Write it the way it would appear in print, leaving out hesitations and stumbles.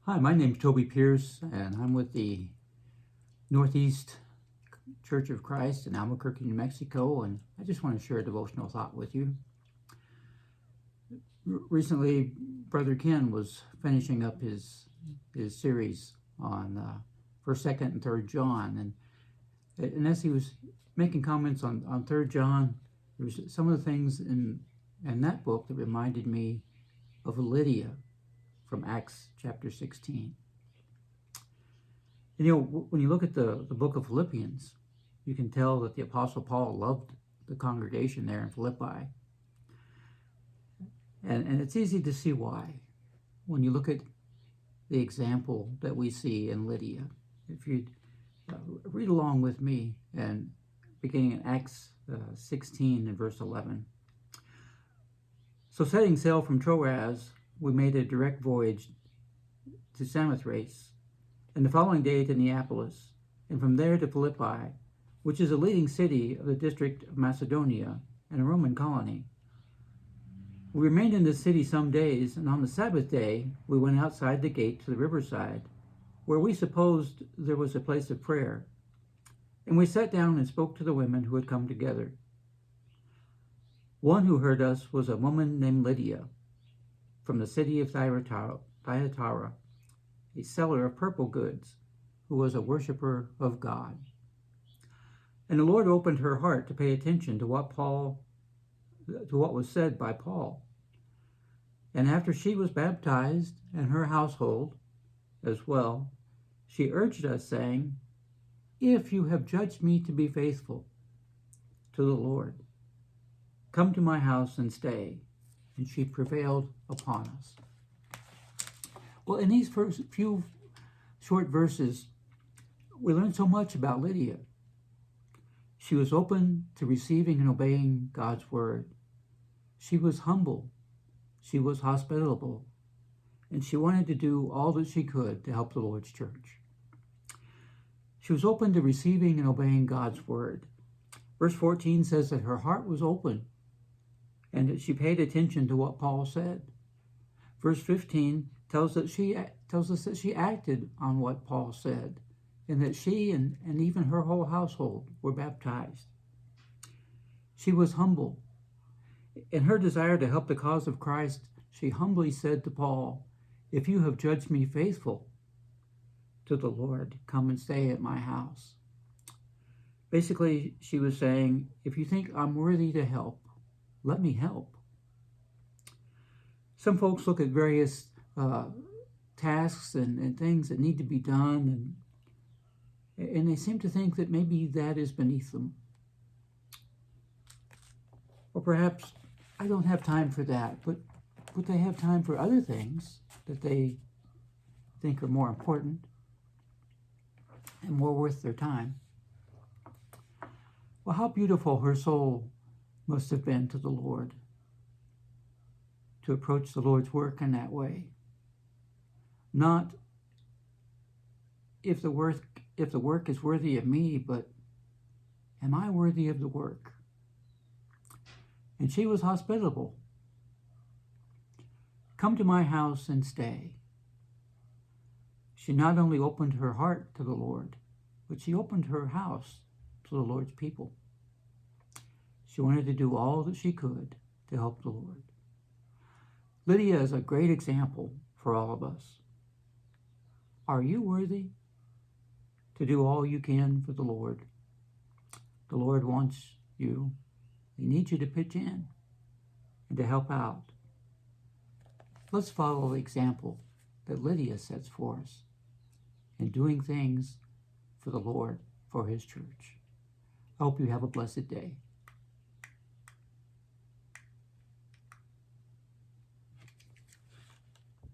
Hi, my name's Toby Pierce, and I'm with the Northeast Church of Christ in Albuquerque, New Mexico, and I just want to share a devotional thought with you. Recently, Brother Ken was finishing up his series on 1st, 2nd, and 3rd John, and as he was making comments on 3rd John, there was some of the things in that book that reminded me of Lydia from Acts chapter 16. And when you look at the book of Philippians, you can tell that the Apostle Paul loved the congregation there in Philippi. And it's easy to see why when you look at the example that we see in Lydia. If you read along with me, and beginning in Acts 16 and verse 11. So setting sail from Troas, we made a direct voyage to Samothrace, and the following day to Neapolis, and from there to Philippi, which is a leading city of the district of Macedonia and a Roman colony. We remained in this city some days, and on the Sabbath day we went outside the gate to the riverside, where we supposed there was a place of prayer. And we sat down and spoke to the women who had come together. One who heard us was a woman named Lydia, from the city of Thyatira, a seller of purple goods, who was a worshiper of God. And the Lord opened her heart to pay attention to what was said by Paul. And after she was baptized, and her household as well, she urged us, saying, "If you have judged me to be faithful to the Lord, come to my house and stay." And she prevailed upon us. Well, in these first few short verses, we learn so much about Lydia. She was open to receiving and obeying God's word. She was humble. She was hospitable. And she wanted to do all that she could to help the Lord's church. She was open to receiving and obeying God's word. Verse 14 says that her heart was open and that she paid attention to what Paul said. Verse 15 tells us that she acted on what Paul said, and that she and even her whole household were baptized. She was humble. In her desire to help the cause of Christ, she humbly said to Paul, "If you have judged me faithful to the Lord, come and stay at my house." Basically, she was saying, if you think I'm worthy to help, let me help. Some folks look at various tasks and things that need to be done, and they seem to think that maybe that is beneath them. Or perhaps, I don't have time for that, but they have time for other things that they think are more important and more worth their time. Well, how beautiful her soul must have been to the Lord to approach the Lord's work in that way. Not if the work is worthy of me, but am I worthy of the work? And she was hospitable. Come to my house and stay. She not only opened her heart to the Lord, but she opened her house to the Lord's people. She wanted to do all that she could to help the Lord. Lydia is a great example for all of us. Are you worthy to do all you can for the Lord? The Lord wants you. He needs you to pitch in and to help out. Let's follow the example that Lydia sets for us in doing things for the Lord, for his church. I hope you have a blessed day.